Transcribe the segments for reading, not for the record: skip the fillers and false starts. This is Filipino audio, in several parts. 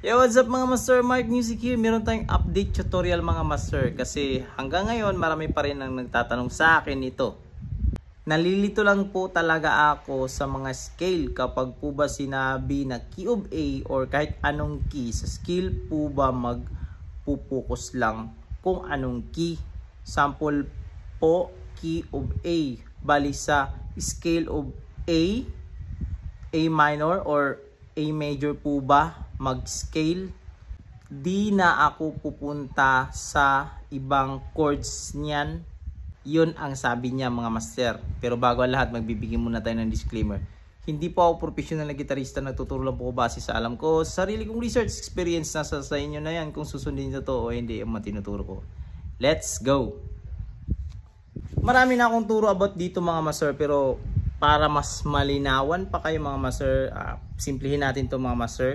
Yo, what's up mga master, Mark Music here. Meron tayong update tutorial mga master. Kasi hanggang ngayon marami pa rin ang nagtatanong sa akin ito. Nalilito lang po talaga ako sa mga scale kapag po ba sinabi na key of A or kahit anong key. Sa scale po ba magpupokus lang kung anong key. Sample po, key of A. Bali sa scale of A minor or A major po ba mag-scale? Di na ako pupunta sa ibang chords niyan. Yun ang sabi niya mga master. Pero bago ang lahat, magbibigay muna tayo ng disclaimer. Hindi po ako professional na gitarista, nagtuturo lang po ko base sa alam ko. Sarili kong research experience, nasa sa inyo na yan kung susundin nyo to o hindi yung matinuturo ko. Let's go! Marami na akong turo about dito mga master, pero para mas malinawan pa kayo mga master, simplihin natin to mga master.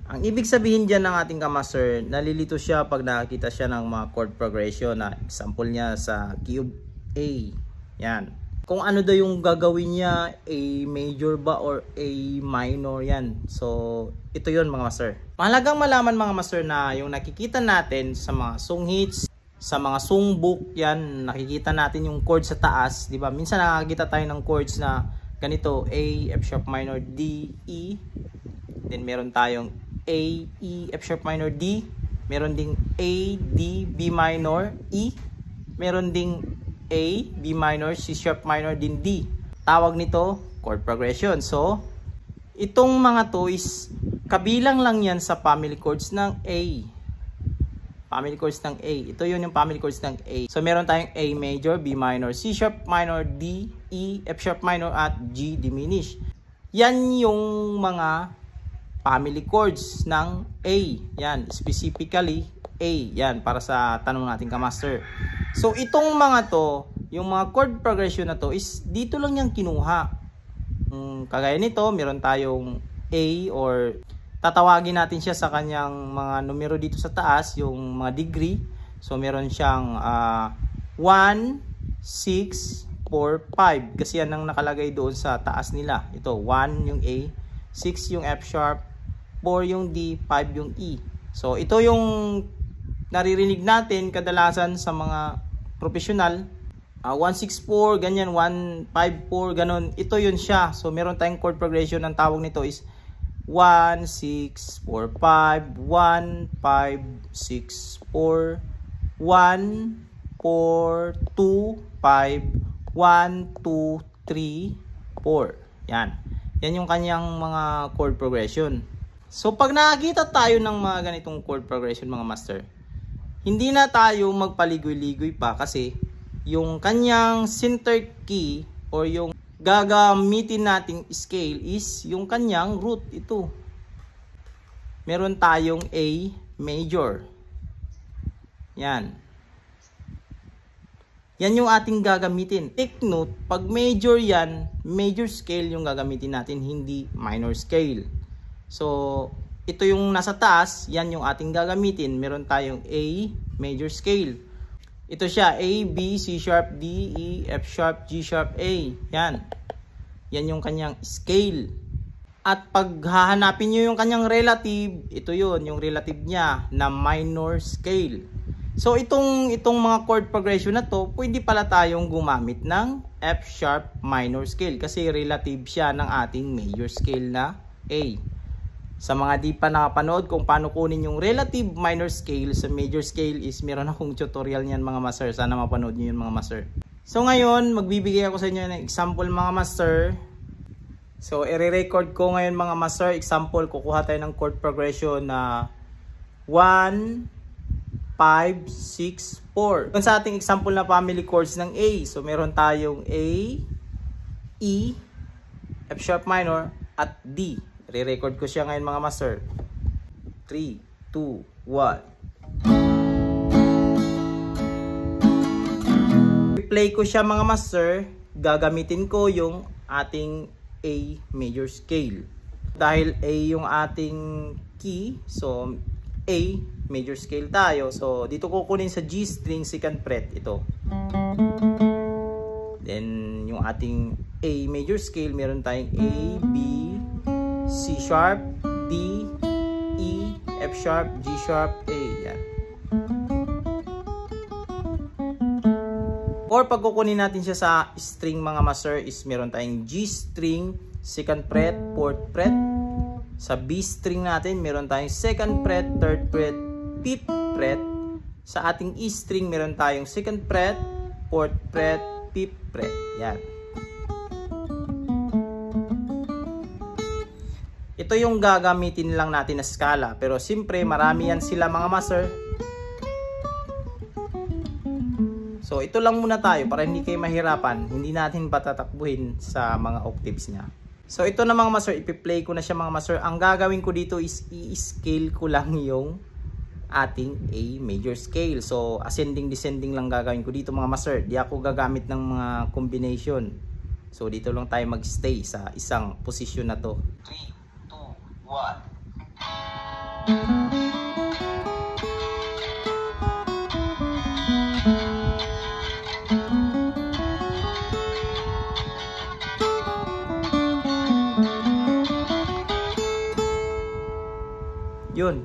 Ang ibig sabihin dyan ng ating kamaster, nalilito siya pag nakakita siya ng mga chord progression na example niya sa key of A. Yan. Kung ano daw yung gagawin niya, A major ba or A minor, yan. So, ito yun mga master. Mahalagang malaman mga master na yung nakikita natin sa mga song hits, sa mga songbook, yan, nakikita natin yung chord sa taas, di ba? Minsan nakakita tayo ng chords na ganito, A, F sharp minor, D, E. Then meron tayong A, E, F sharp minor, D. Meron ding A, D, B minor, E. Meron ding A, B minor, C sharp minor, din D. Tawag nito chord progression. So, itong mga to is kabilang lang yan sa family chords ng A. Family chords ng A. Ito yun yung family chords ng A. So, meron tayong A major, B minor, C sharp minor, D, E, F sharp minor, at G diminished. Yan yung mga family chords ng A. Yan, specifically A. Yan, para sa tanong natin kamaster. So, itong mga to, yung mga chord progression na to is dito lang yung kinuha. Kagaya nito, meron tayong A or tatawagin natin siya sa kanyang mga numero dito sa taas, yung mga degree. So, meron siyang 1, 6, 4, 5. Kasi yan ang nakalagay doon sa taas nila. Ito, 1 yung A, 6 yung F sharp, 4 yung D, 5 yung E. So, ito yung naririnig natin kadalasan sa mga professional. 164, ganyan, 154, ganon. Ito yun siya. So, meron tayong chord progression. Ang tawag nito is 1, 6, 4, 5, 1, 5, 6, 4, 1, 4, 2, 5, 1, 2, 3, 4. Yan. Yan yung kanyang mga chord progression. So, pag nakakita tayo ng mga ganitong chord progression mga master, hindi na tayo magpaligoy-ligoy pa kasi yung kanyang center key or yung gagamitin nating scale is yung kanyang root. Ito. Meron tayong A major. Yan. Yan yung ating gagamitin. Take note, pag major yan, major scale yung gagamitin natin, hindi minor scale. So, ito yung nasa taas, yan yung ating gagamitin. Meron tayong A major scale. Ito siya, A, B, C sharp, D, E, F sharp, G sharp, A. Yan. Yan yung kanyang scale. At pag hahanapin nyo yung kanyang relative, ito yun, yung relative niya na minor scale. So, itong mga chord progression na to, pwede pala tayong gumamit ng F sharp minor scale kasi relative siya ng ating major scale na A. Sa mga di pa nakapanood kung paano kunin yung relative minor scale sa major scale is meron akong tutorial niyan mga master. Sana mapanood niyo yun mga master. So ngayon, magbibigay ako sa inyo ng example mga master. So i-record ko ngayon mga master. Example, kukuha tayo ng chord progression na 1, 5, 6, 4. Kung sa ating example na family chords ng A. So meron tayong A, E, F sharp minor, at D. Re-record ko siya ngayon mga master. 3, 2, 1. I-play ko siya mga master. Gagamitin ko yung ating A major scale. Dahil A yung ating key, so A major scale tayo. So dito kukunin sa G string second fret ito. Then yung ating A major scale, meron tayong A, B, C sharp, D, E, F sharp, G sharp, A. Yan. Or pag kukunin natin siya sa string mga master is meron tayong G string, 2nd fret, 4th fret. Sa B string natin meron tayong 2nd fret, 3rd fret, 5th fret. Sa ating E string meron tayong 2nd fret, 4th fret, 5th fret. Yan. Ito yung gagamitin lang natin na skala. Pero siyempre marami yan sila mga master. So ito lang muna tayo para hindi kayo mahirapan. Hindi natin patatakbuhin sa mga octaves niya. So ito na mga master, ipi-play ko na siya mga master. Ang gagawin ko dito is i-scale ko lang yung ating A major scale. So ascending descending lang gagawin ko dito mga master. Di ako gagamit ng mga combination. So dito lang tayo magstay sa isang posisyon na to. 3, 2, 1. Yun.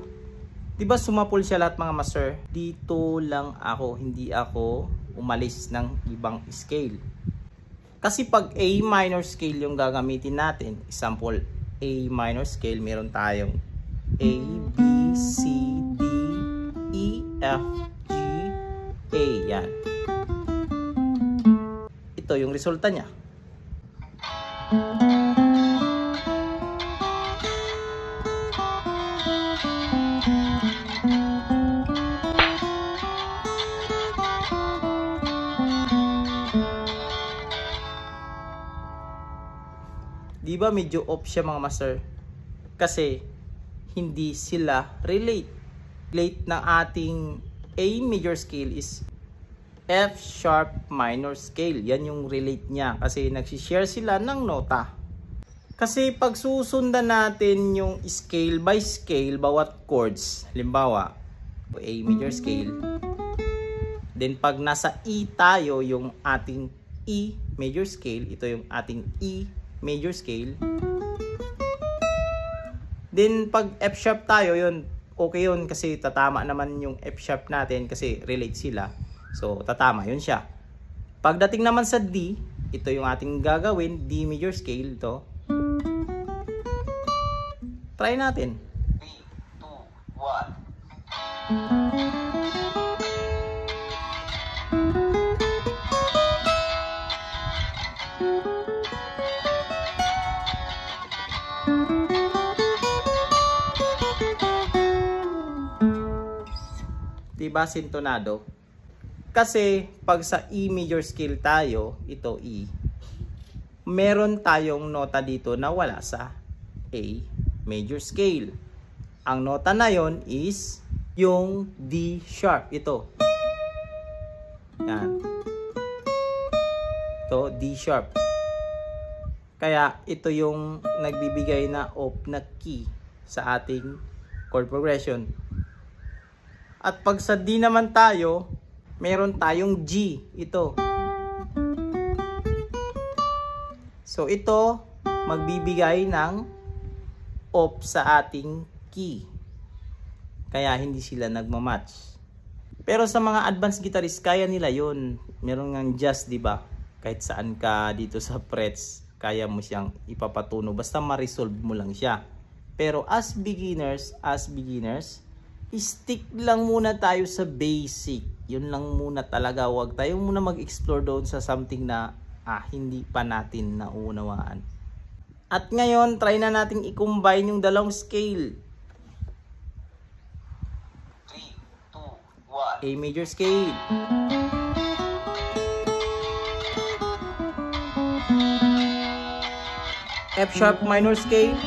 Diba sumapol siya lahat mga master? Dito lang ako, hindi ako umalis ng ibang scale. Kasi pag A minor scale yung gagamitin natin, example, A minor scale, meron tayong A, B, C, D, E, F, G, A. Yan. Ito yung resulta niya. Diba medyo off siya mga master? Kasi hindi sila relate. Relate ng ating A major scale is F sharp minor scale. Yan yung relate niya kasi nagsishare sila ng nota. Kasi pag susundan natin yung scale by scale bawat chords, halimbawa A major scale, then pag nasa E tayo yung ating E major scale, ito yung ating E major scale. Then pag F sharp tayo, yun okay yun kasi tatama naman yung F sharp natin kasi relate sila. So tatama yun siya. Pagdating naman sa D, ito yung ating gagawin, D major scale to. Try natin. 3, 2, 1. Diba sintonado? Kasi pag sa E major scale tayo, ito E, meron tayong nota dito na wala sa A major scale. Ang nota na yon is yung D sharp. Ito. Yan. Ito, D sharp. Kaya ito yung nagbibigay na off na key sa ating chord progression. At pag sa D naman tayo, meron tayong G. Ito. So ito, magbibigay ng off sa ating key. Kaya hindi sila nagmamatch. Pero sa mga advanced guitarist, kaya nila yun. Meron ngang jazz, di ba? Kahit saan ka dito sa frets, kaya mo siyang ipapatuno. Basta ma-resolve mo lang siya. Pero as beginners, stick lang muna tayo sa basic. Yun lang muna talaga. Huwag tayo muna mag-explore doon sa something na hindi pa natin naunawaan. At ngayon, try na natin i-combine yung dalawang scale. 3, 2, 1. A major scale. F sharp minor scale.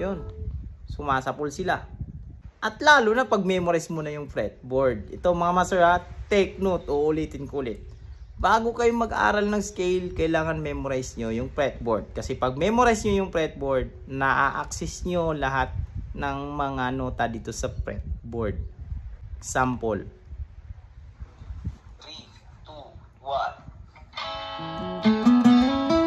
Yun, sumasapol sila. At lalo na pag memorize mo na yung fretboard. Ito mga master take note, uulitin ko ulit. Bago kayo mag-aral ng scale, kailangan memorize nyo yung fretboard. Kasi pag memorize nyo yung fretboard, na-access nyo lahat ng mga nota dito sa fretboard. Sample. 3, 2, 1.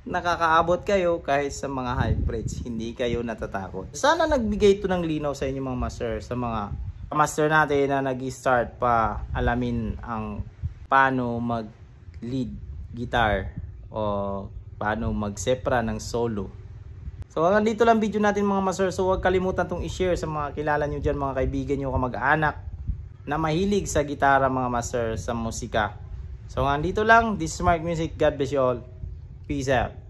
nakakaabot kayo kahit sa mga high frets, hindi kayo natatakot. Sana nagbigay ito ng linaw sa inyo mga master, sa mga master natin na nag-start pa alamin ang paano mag lead guitar o paano mag-sepra ng solo. So hanggang dito lang video natin mga master. So huwag kalimutan itong i-share sa mga kilala nyo dyan, mga kaibigan nyo, kamag-anak na mahilig sa gitara mga master, sa musika. So hanggang dito lang. This is Mark Music. God bless you all. Peace out.